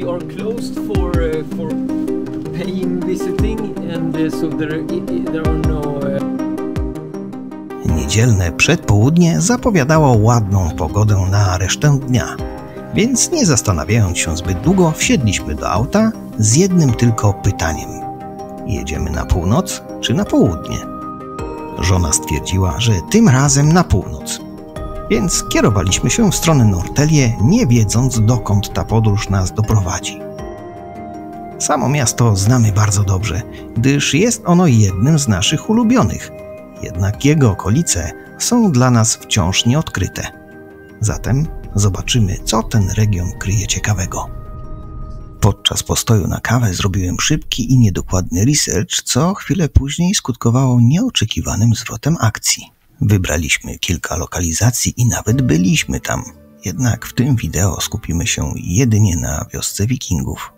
are closed for paying visiting, and so there are no. Niedzielne przedpołudnie zapowiadało ładną pogodę na resztę dnia, więc nie zastanawiając się zbyt długo, wsiedliśmy do auta z jednym tylko pytaniem: jedziemy na północ czy na południe? Żona stwierdziła, że tym razem na północ, więc kierowaliśmy się w stronę Norrtälje, nie wiedząc, dokąd ta podróż nas doprowadzi. Samo miasto znamy bardzo dobrze, gdyż jest ono jednym z naszych ulubionych, jednak jego okolice są dla nas wciąż nieodkryte. Zatem zobaczymy, co ten region kryje ciekawego. Podczas postoju na kawę zrobiłem szybki i niedokładny research, co chwilę później skutkowało nieoczekiwanym zwrotem akcji. Wybraliśmy kilka lokalizacji i nawet byliśmy tam, jednak w tym wideo skupimy się jedynie na wiosce Wikingów.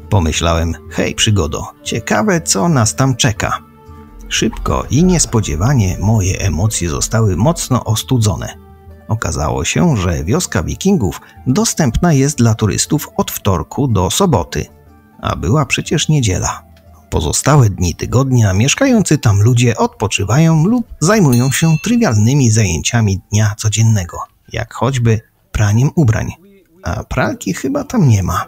Pomyślałem: hej przygodo, ciekawe co nas tam czeka. Szybko i niespodziewanie moje emocje zostały mocno ostudzone. Okazało się, że wioska Wikingów dostępna jest dla turystów od wtorku do soboty, a była przecież niedziela. Pozostałe dni tygodnia mieszkający tam ludzie odpoczywają lub zajmują się trywialnymi zajęciami dnia codziennego, jak choćby praniem ubrań, a pralki chyba tam nie ma.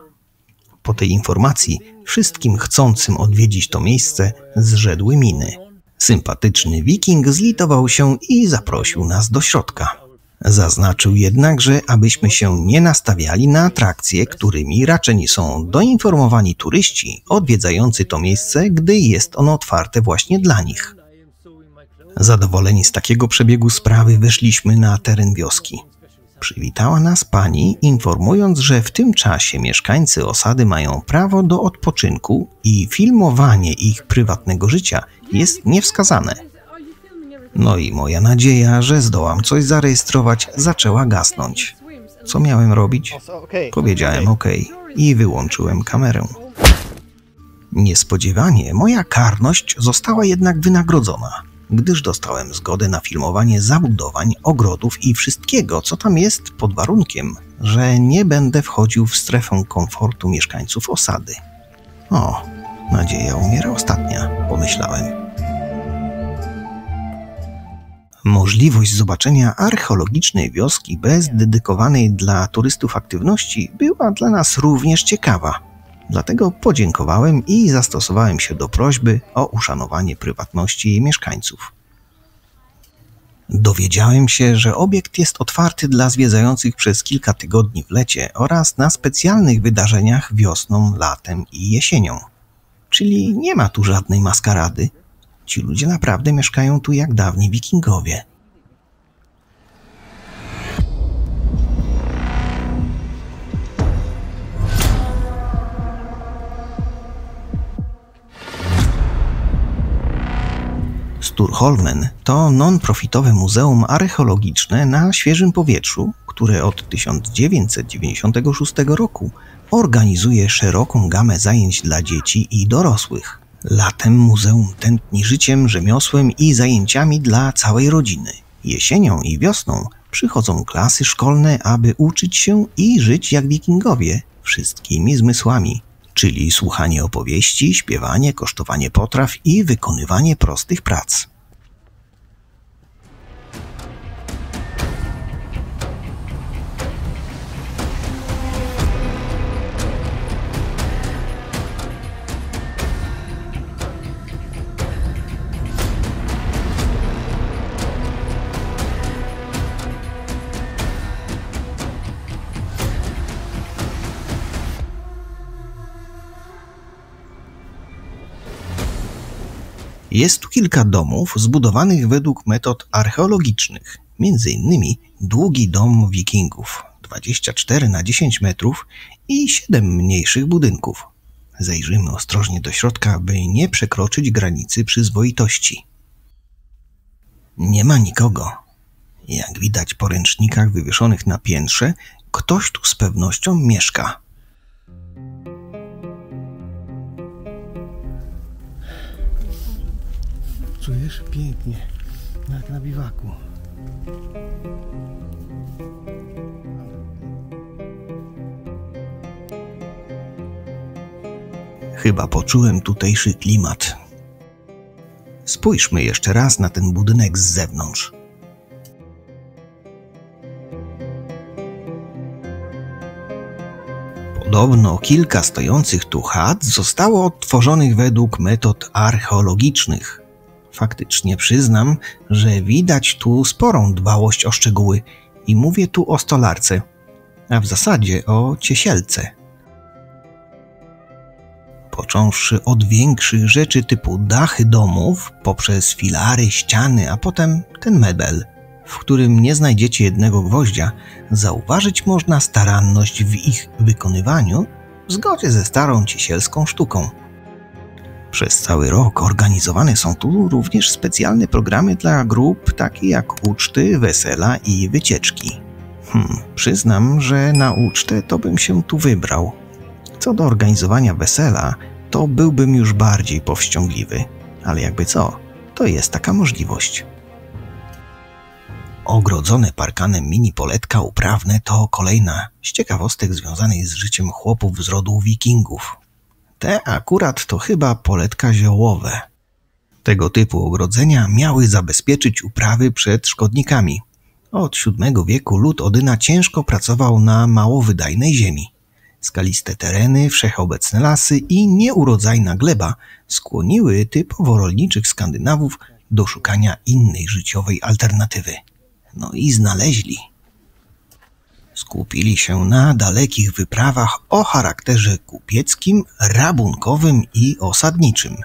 Po tej informacji wszystkim chcącym odwiedzić to miejsce zrzedły miny. Sympatyczny wiking zlitował się i zaprosił nas do środka. Zaznaczył jednak, że abyśmy się nie nastawiali na atrakcje, którymi raczeni są doinformowani turyści odwiedzający to miejsce, gdy jest ono otwarte właśnie dla nich. Zadowoleni z takiego przebiegu sprawy weszliśmy na teren wioski. Przywitała nas pani, informując, że w tym czasie mieszkańcy osady mają prawo do odpoczynku i filmowanie ich prywatnego życia jest niewskazane. No i moja nadzieja, że zdołam coś zarejestrować, zaczęła gasnąć. Co miałem robić? Powiedziałem OK i wyłączyłem kamerę. Niespodziewanie moja karność została jednak wynagrodzona, gdyż dostałem zgodę na filmowanie zabudowań, ogrodów i wszystkiego, co tam jest, pod warunkiem, że nie będę wchodził w strefę komfortu mieszkańców osady. O, nadzieja umiera ostatnia, pomyślałem. Możliwość zobaczenia archeologicznej wioski bez dedykowanej dla turystów aktywności była dla nas również ciekawa. Dlatego podziękowałem i zastosowałem się do prośby o uszanowanie prywatności jej mieszkańców. Dowiedziałem się, że obiekt jest otwarty dla zwiedzających przez kilka tygodni w lecie oraz na specjalnych wydarzeniach wiosną, latem i jesienią. Czyli nie ma tu żadnej maskarady. Ci ludzie naprawdę mieszkają tu jak dawni wikingowie. Sturholmen to non-profitowe muzeum archeologiczne na świeżym powietrzu, które od 1996 roku organizuje szeroką gamę zajęć dla dzieci i dorosłych. Latem muzeum tętni życiem, rzemiosłem i zajęciami dla całej rodziny. Jesienią i wiosną przychodzą klasy szkolne, aby uczyć się i żyć jak wikingowie wszystkimi zmysłami, czyli słuchanie opowieści, śpiewanie, kosztowanie potraw i wykonywanie prostych prac. Jest tu kilka domów zbudowanych według metod archeologicznych, m.in. długi dom wikingów 24 na 10 metrów i 7 mniejszych budynków. Zajrzyjmy ostrożnie do środka, by nie przekroczyć granicy przyzwoitości. Nie ma nikogo. Jak widać po ręcznikach wywieszonych na piętrze, ktoś tu z pewnością mieszka. Czujesz? Pięknie, jak na biwaku. Chyba poczułem tutejszy klimat. Spójrzmy jeszcze raz na ten budynek z zewnątrz. Podobno kilka stojących tu chat zostało odtworzonych według metod archeologicznych. Faktycznie przyznam, że widać tu sporą dbałość o szczegóły i mówię tu o stolarce, a w zasadzie o ciesielce. Począwszy od większych rzeczy typu dachy domów, poprzez filary, ściany, a potem ten mebel, w którym nie znajdziecie jednego gwoździa, zauważyć można staranność w ich wykonywaniu w zgodzie ze starą ciesielską sztuką. Przez cały rok organizowane są tu również specjalne programy dla grup, takie jak uczty, wesela i wycieczki. Przyznam, że na ucztę to bym się tu wybrał. Co do organizowania wesela, to byłbym już bardziej powściągliwy, ale jakby co, to jest taka możliwość. Ogrodzone parkanem mini poletka uprawne to kolejna z ciekawostek związanych z życiem chłopów z rodu wikingów. Te akurat to chyba poletka ziołowe. Tego typu ogrodzenia miały zabezpieczyć uprawy przed szkodnikami. Od VII wieku lud Odyna ciężko pracował na mało wydajnej ziemi. Skaliste tereny, wszechobecne lasy i nieurodzajna gleba skłoniły typowo rolniczych Skandynawów do szukania innej życiowej alternatywy. No i znaleźli. Skupili się na dalekich wyprawach o charakterze kupieckim, rabunkowym i osadniczym.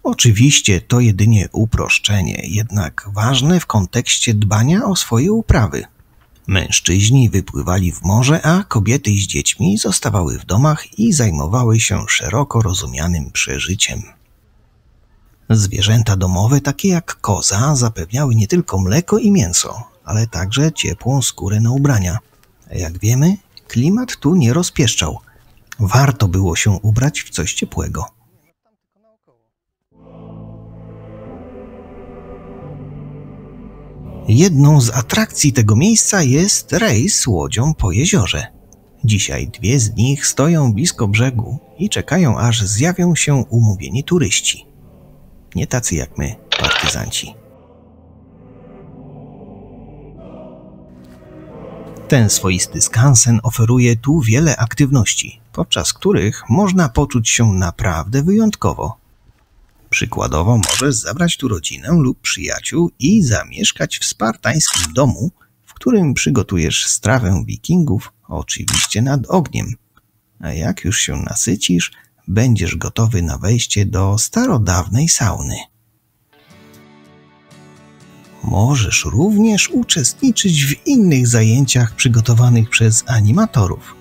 Oczywiście to jedynie uproszczenie, jednak ważne w kontekście dbania o swoje uprawy. Mężczyźni wypływali w morze, a kobiety z dziećmi zostawały w domach i zajmowały się szeroko rozumianym przeżyciem. Zwierzęta domowe, takie jak koza, zapewniały nie tylko mleko i mięso, ale także ciepłą skórę na ubrania. A jak wiemy, klimat tu nie rozpieszczał. Warto było się ubrać w coś ciepłego. Jedną z atrakcji tego miejsca jest rejs łodzią po jeziorze. Dzisiaj 2 z nich stoją blisko brzegu i czekają, aż zjawią się umówieni turyści. Nie tacy jak my, partyzanci. Ten swoisty skansen oferuje tu wiele aktywności, podczas których można poczuć się naprawdę wyjątkowo. Przykładowo możesz zabrać tu rodzinę lub przyjaciół i zamieszkać w spartańskim domu, w którym przygotujesz strawę wikingów, oczywiście nad ogniem. A jak już się nasycisz, będziesz gotowy na wejście do starodawnej sauny. Możesz również uczestniczyć w innych zajęciach przygotowanych przez animatorów.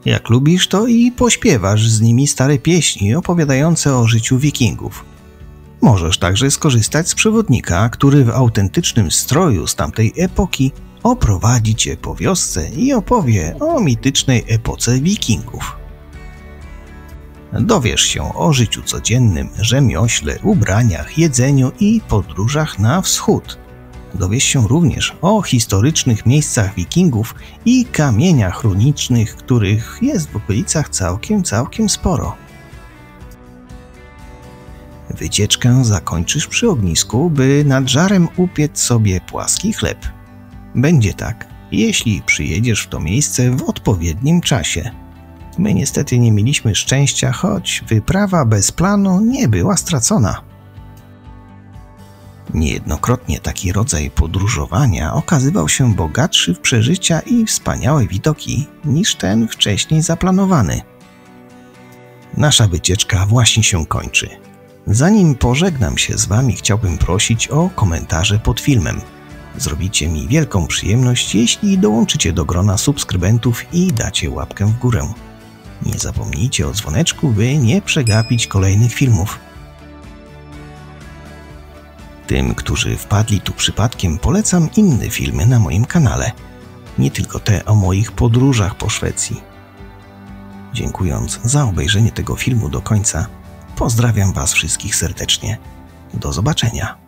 Jak lubisz, to i pośpiewasz z nimi stare pieśni opowiadające o życiu wikingów. Możesz także skorzystać z przewodnika, który w autentycznym stroju z tamtej epoki oprowadzi cię po wiosce i opowie o mitycznej epoce wikingów. Dowiesz się o życiu codziennym, rzemiośle, ubraniach, jedzeniu i podróżach na wschód. Dowiesz się również o historycznych miejscach wikingów i kamieniach runicznych, których jest w okolicach całkiem sporo. Wycieczkę zakończysz przy ognisku, by nad żarem upiec sobie płaski chleb. Będzie tak, jeśli przyjedziesz w to miejsce w odpowiednim czasie. My niestety nie mieliśmy szczęścia, choć wyprawa bez planu nie była stracona. Niejednokrotnie taki rodzaj podróżowania okazywał się bogatszy w przeżycia i wspaniałe widoki niż ten wcześniej zaplanowany. Nasza wycieczka właśnie się kończy. Zanim pożegnam się z Wami, chciałbym prosić o komentarze pod filmem. Zrobicie mi wielką przyjemność, jeśli dołączycie do grona subskrybentów i dacie łapkę w górę. Nie zapomnijcie o dzwoneczku, by nie przegapić kolejnych filmów. Tym, którzy wpadli tu przypadkiem, polecam inne filmy na moim kanale. Nie tylko te o moich podróżach po Szwecji. Dziękując za obejrzenie tego filmu do końca, pozdrawiam Was wszystkich serdecznie. Do zobaczenia.